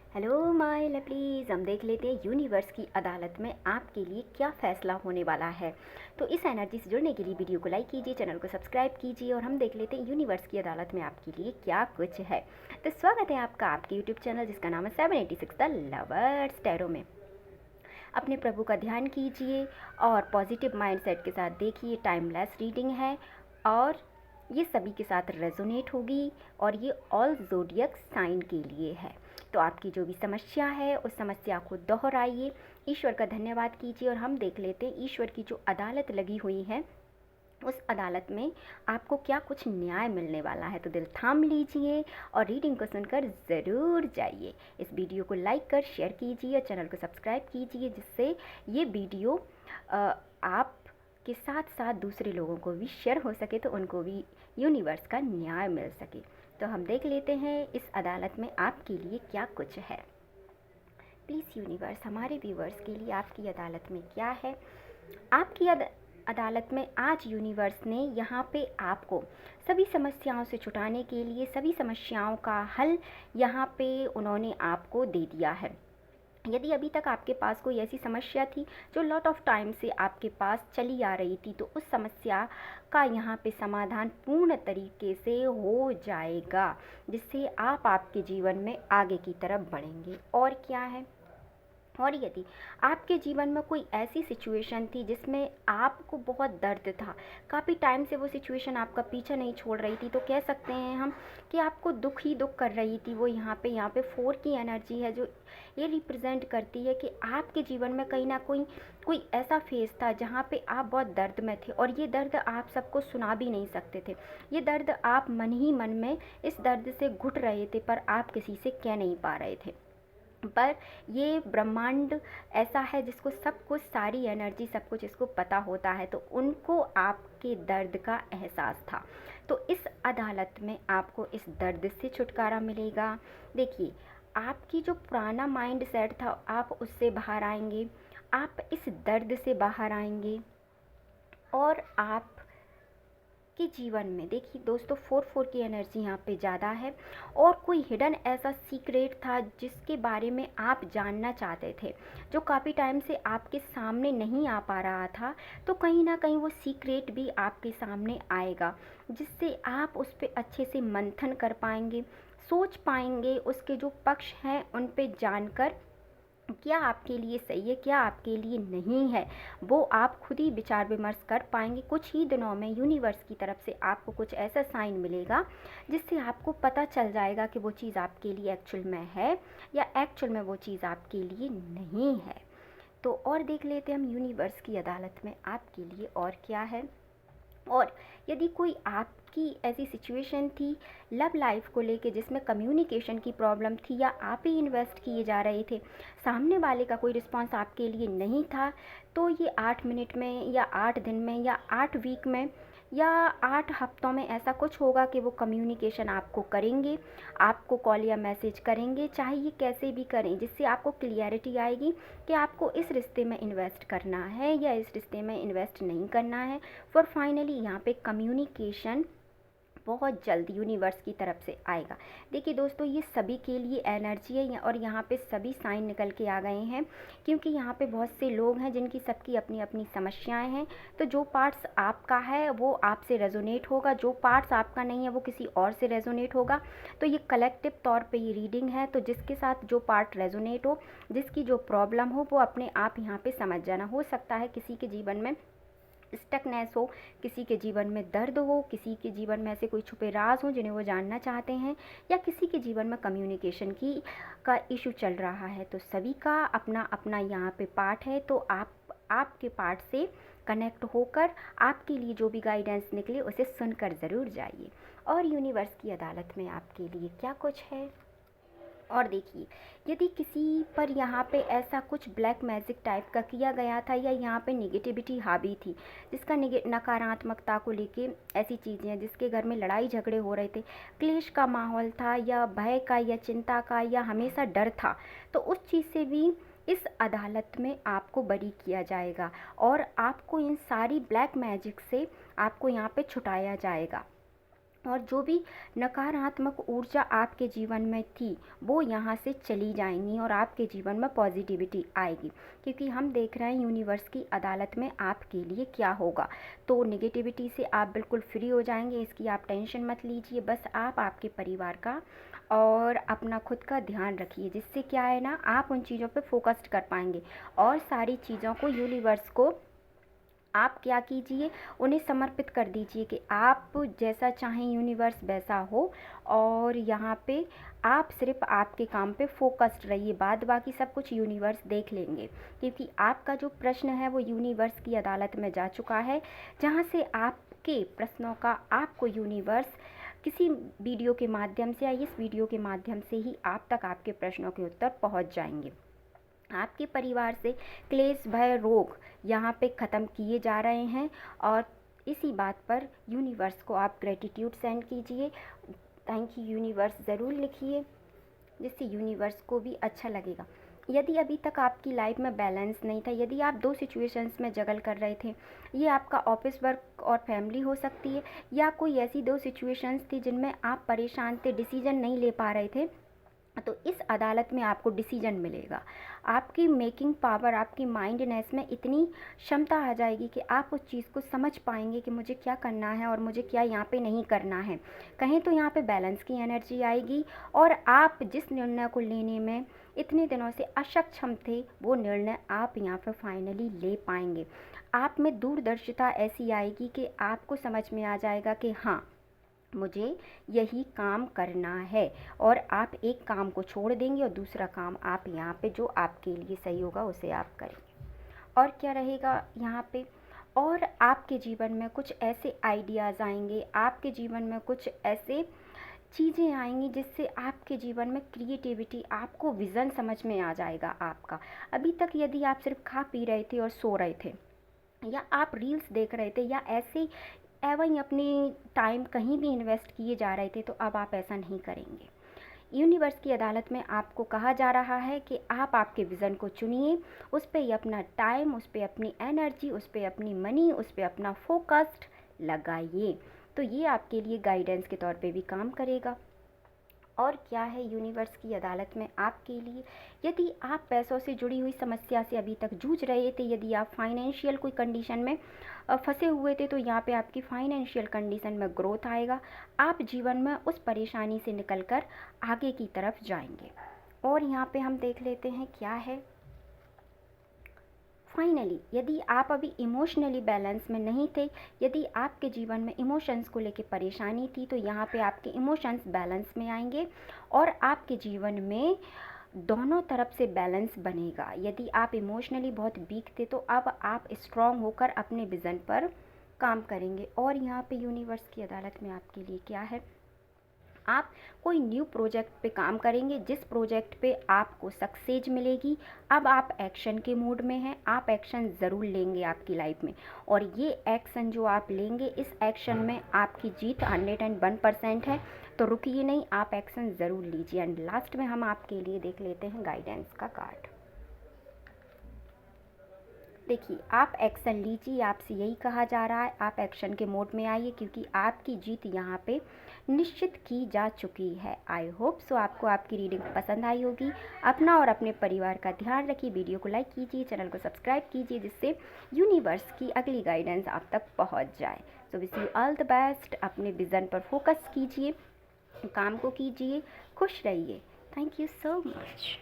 Hello my lovelies, हम देख लेते हैं यूनिवर्स की अदालत में आपके लिए क्या फ़ैसला होने वाला है। तो इस एनर्जी से जुड़ने के लिए वीडियो को लाइक कीजिए, चैनल को सब्सक्राइब कीजिए और हम देख लेते हैं यूनिवर्स की अदालत में आपके लिए क्या कुछ है। तो स्वागत है आपका आपके यूट्यूब चैनल जिसका नाम है 786 द लवर्स टैरो में। अपने प्रभु का ध्यान कीजिए और पॉजिटिव माइंडसेट के साथ देखिए। टाइमलेस रीडिंग है और ये सभी के साथ रेजोनेट होगी और ये ऑल ज़ोडियक साइन के लिए है। तो आपकी जो भी समस्या है उस समस्या को दोहराइए, ईश्वर का धन्यवाद कीजिए और हम देख लेते हैं ईश्वर की जो अदालत लगी हुई है उस अदालत में आपको क्या कुछ न्याय मिलने वाला है। तो दिल थाम लीजिए और रीडिंग को सुनकर ज़रूर जाइए। इस वीडियो को लाइक कर शेयर कीजिए और चैनल को सब्सक्राइब कीजिए जिससे ये वीडियो आप के साथ साथ दूसरे लोगों को भी शेयर हो सके, तो उनको भी यूनिवर्स का न्याय मिल सके। तो हम देख लेते हैं इस अदालत में आपके लिए क्या कुछ है। प्लीज़ यूनिवर्स, हमारे व्यूवर्स के लिए आपकी अदालत में क्या है। आपकी अदालत में आज यूनिवर्स ने यहाँ पे आपको सभी समस्याओं से छुटाने के लिए सभी समस्याओं का हल यहाँ पे उन्होंने आपको दे दिया है। यदि अभी तक आपके पास कोई ऐसी समस्या थी जो लॉट ऑफ टाइम से आपके पास चली आ रही थी, तो उस समस्या का यहाँ पे समाधान पूर्ण तरीके से हो जाएगा जिससे आप आपके जीवन में आगे की तरफ बढ़ेंगे। और क्या है, और यदि आपके जीवन में कोई ऐसी सिचुएशन थी जिसमें आपको बहुत दर्द था, काफ़ी टाइम से वो सिचुएशन आपका पीछा नहीं छोड़ रही थी, तो कह सकते हैं हम कि आपको दुख ही दुख कर रही थी वो। यहाँ पे 4 की एनर्जी है जो ये रिप्रेजेंट करती है कि आपके जीवन में कहीं ना कोई ऐसा फेज़ था जहाँ पे आप बहुत दर्द में थे और ये दर्द आप सबको सुना भी नहीं सकते थे। ये दर्द आप मन ही मन में इस दर्द से घुट रहे थे पर आप किसी से कह नहीं पा रहे थे। पर ये ब्रह्मांड ऐसा है जिसको सब कुछ, सारी एनर्जी सब कुछ इसको पता होता है, तो उनको आपके दर्द का एहसास था। तो इस अदालत में आपको इस दर्द से छुटकारा मिलेगा। देखिए, आपकी जो पुराना माइंड सेट था आप उससे बाहर आएंगे, आप इस दर्द से बाहर आएंगे और आप के जीवन में देखिए दोस्तों 4 की एनर्जी यहाँ पे ज़्यादा है और कोई हिडन ऐसा सीक्रेट था जिसके बारे में आप जानना चाहते थे जो काफ़ी टाइम से आपके सामने नहीं आ पा रहा था, तो कहीं ना कहीं वो सीक्रेट भी आपके सामने आएगा जिससे आप उस पर अच्छे से मंथन कर पाएंगे, सोच पाएंगे, उसके जो पक्ष हैं उन पे जानकर क्या आपके लिए सही है क्या आपके लिए नहीं है वो आप खुद ही विचार विमर्श कर पाएंगे। कुछ ही दिनों में यूनिवर्स की तरफ से आपको कुछ ऐसा साइन मिलेगा जिससे आपको पता चल जाएगा कि वो चीज़ आपके लिए एक्चुअल में है या एक्चुअल में वो चीज़ आपके लिए नहीं है। तो और देख लेते हैं हम यूनिवर्स की अदालत में आपके लिए और क्या है। और यदि कोई आपकी ऐसी सिचुएशन थी लव लाइफ को लेके जिसमें कम्युनिकेशन की प्रॉब्लम थी या आप ही इन्वेस्ट किए जा रहे थे, सामने वाले का कोई रिस्पांस आपके लिए नहीं था, तो ये 8 मिनट में या 8 दिन में या 8 वीक में या 8 हफ्तों में ऐसा कुछ होगा कि वो कम्युनिकेशन आपको करेंगे, आपको कॉल या मैसेज करेंगे, चाहे ये कैसे भी करें, जिससे आपको क्लियरिटी आएगी कि आपको इस रिश्ते में इन्वेस्ट करना है या इस रिश्ते में इन्वेस्ट नहीं करना है। फॉर फाइनली यहाँ पे कम्युनिकेशन बहुत जल्द यूनिवर्स की तरफ से आएगा। देखिए दोस्तों, ये सभी के लिए एनर्जी है और यहाँ पे सभी साइन निकल के आ गए हैं क्योंकि यहाँ पे बहुत से लोग हैं जिनकी सबकी अपनी अपनी समस्याएं हैं। तो जो पार्ट्स आपका है वो आपसे रेजोनेट होगा, जो पार्ट्स आपका नहीं है वो किसी और से रेजोनेट होगा। तो ये कलेक्टिव तौर पे ये रीडिंग है, तो जिसके साथ जो पार्ट रेजोनेट हो, जिसकी जो प्रॉब्लम हो, वो अपने आप यहाँ पे समझ जाना। हो सकता है किसी के जीवन में स्टकनेस हो, किसी के जीवन में दर्द हो, किसी के जीवन में ऐसे कोई छुपे राज हो जिन्हें वो जानना चाहते हैं, या किसी के जीवन में कम्युनिकेशन की का इशू चल रहा है। तो सभी का अपना अपना यहाँ पे पार्ट है, तो आपके पार्ट से कनेक्ट होकर आपके लिए जो भी गाइडेंस निकले उसे सुनकर ज़रूर जाइए। और यूनिवर्स की अदालत में आपके लिए क्या कुछ है। और देखिए, यदि किसी पर यहाँ पे ऐसा कुछ ब्लैक मैजिक टाइप का किया गया था या यहाँ पे नेगेटिविटी हावी थी, जिसका नकारात्मकता को लेके ऐसी चीज़ें हैं, जिसके घर में लड़ाई झगड़े हो रहे थे, क्लेश का माहौल था या भय का या चिंता का या हमेशा डर था, तो उस चीज़ से भी इस अदालत में आपको बरी किया जाएगा और आपको इन सारी ब्लैक मैजिक से आपको यहाँ पे छुटाया जाएगा। और जो भी नकारात्मक ऊर्जा आपके जीवन में थी वो यहाँ से चली जाएंगी और आपके जीवन में पॉजिटिविटी आएगी, क्योंकि हम देख रहे हैं यूनिवर्स की अदालत में आपके लिए क्या होगा। तो नेगेटिविटी से आप बिल्कुल फ्री हो जाएंगे, इसकी आप टेंशन मत लीजिए। बस आप आपके परिवार का और अपना खुद का ध्यान रखिए, जिससे क्या है ना, आप उन चीज़ों पे फोकस्ड कर पाएंगे और सारी चीज़ों को यूनिवर्स को आप क्या कीजिए, उन्हें समर्पित कर दीजिए कि आप जैसा चाहें यूनिवर्स वैसा हो। और यहाँ पे आप सिर्फ आपके काम पे फोकस्ड रहिए, बाद बाकी सब कुछ यूनिवर्स देख लेंगे, क्योंकि आपका जो प्रश्न है वो यूनिवर्स की अदालत में जा चुका है, जहाँ से आपके प्रश्नों का आपको यूनिवर्स किसी वीडियो के माध्यम से या इस वीडियो के माध्यम से ही आप तक आपके प्रश्नों के उत्तर पहुँच जाएंगे। आपके परिवार से क्लेश भय रोग यहाँ पे ख़त्म किए जा रहे हैं और इसी बात पर यूनिवर्स को आप ग्रेटिट्यूड सेंड कीजिए, थैंक यू यूनिवर्स ज़रूर लिखिए, जिससे यूनिवर्स को भी अच्छा लगेगा। यदि अभी तक आपकी लाइफ में बैलेंस नहीं था, यदि आप दो सिचुएशंस में जगल कर रहे थे, ये आपका ऑफिस वर्क और फैमिली हो सकती है, या कोई ऐसी दो सिचुएशंस थी जिनमें आप परेशान थे, डिसीजन नहीं ले पा रहे थे, तो इस अदालत में आपको डिसीजन मिलेगा। आपकी मेकिंग पावर, आपकी माइंडनेस में इतनी क्षमता आ जाएगी कि आप उस चीज़ को समझ पाएंगे कि मुझे क्या करना है और मुझे क्या यहाँ पे नहीं करना है। कहीं तो यहाँ पे बैलेंस की एनर्जी आएगी और आप जिस निर्णय को लेने में इतने दिनों से अक्षम थे, वो निर्णय आप यहाँ पे फाइनली ले पाएंगे। आप में दूरदर्शिता ऐसी आएगी कि आपको समझ में आ जाएगा कि हाँ, मुझे यही काम करना है, और आप एक काम को छोड़ देंगे और दूसरा काम आप यहाँ पे जो आपके लिए सही होगा उसे आप करेंगे। और क्या रहेगा यहाँ पे, और आपके जीवन में कुछ ऐसे आइडियाज़ आएंगे, आपके जीवन में कुछ ऐसे चीज़ें आएंगी जिससे आपके जीवन में क्रिएटिविटी, आपको विज़न समझ में आ जाएगा आपका। अभी तक यदि आप सिर्फ खा पी रहे थे और सो रहे थे, या आप रील्स देख रहे थे, या ऐसे एवं अपने टाइम कहीं भी इन्वेस्ट किए जा रहे थे, तो अब आप ऐसा नहीं करेंगे। यूनिवर्स की अदालत में आपको कहा जा रहा है कि आप आपके विज़न को चुनिए, उस पर ही अपना टाइम, उस पर अपनी एनर्जी, उस पर अपनी मनी, उस पर अपना फोकस्ड लगाइए। तो ये आपके लिए गाइडेंस के तौर पे भी काम करेगा। और क्या है यूनिवर्स की अदालत में आपके लिए, यदि आप पैसों से जुड़ी हुई समस्या से अभी तक जूझ रहे थे, यदि आप फाइनेंशियल कोई कंडीशन में फंसे हुए थे, तो यहाँ पे आपकी फाइनेंशियल कंडीशन में ग्रोथ आएगा। आप जीवन में उस परेशानी से निकलकर आगे की तरफ जाएंगे। और यहाँ पे हम देख लेते हैं क्या है। फाइनली, यदि आप अभी इमोशनली बैलेंस में नहीं थे, यदि आपके जीवन में इमोशंस को लेकर परेशानी थी, तो यहाँ पे आपके इमोशंस बैलेंस में आएंगे और आपके जीवन में दोनों तरफ से बैलेंस बनेगा। यदि आप इमोशनली बहुत वीक थे, तो अब आप स्ट्रांग होकर अपने विज़न पर काम करेंगे। और यहाँ पे यूनिवर्स की अदालत में आपके लिए क्या है, आप कोई न्यू प्रोजेक्ट पे काम करेंगे, जिस प्रोजेक्ट पे आपको सक्सेस मिलेगी। अब आप एक्शन के मूड में हैं, आप एक्शन ज़रूर लेंगे आपकी लाइफ में, और ये एक्शन जो आप लेंगे, इस एक्शन में आपकी जीत 101% है। तो रुकिए नहीं, आप एक्शन ज़रूर लीजिए। एंड लास्ट में हम आपके लिए देख लेते हैं गाइडेंस का कार्ड। देखिए, आप एक्शन लीजिए, आपसे यही कहा जा रहा है, आप एक्शन के मोड में आइए, क्योंकि आपकी जीत यहाँ पे निश्चित की जा चुकी है। आई होप सो आपको आपकी रीडिंग पसंद आई होगी। अपना और अपने परिवार का ध्यान रखिए, वीडियो को लाइक कीजिए, चैनल को सब्सक्राइब कीजिए, जिससे यूनिवर्स की अगली गाइडेंस आप तक पहुँच जाए। So wish you all the best. अपने विज़न पर फोकस कीजिए, काम को कीजिए, खुश रहिए। Thank you so much.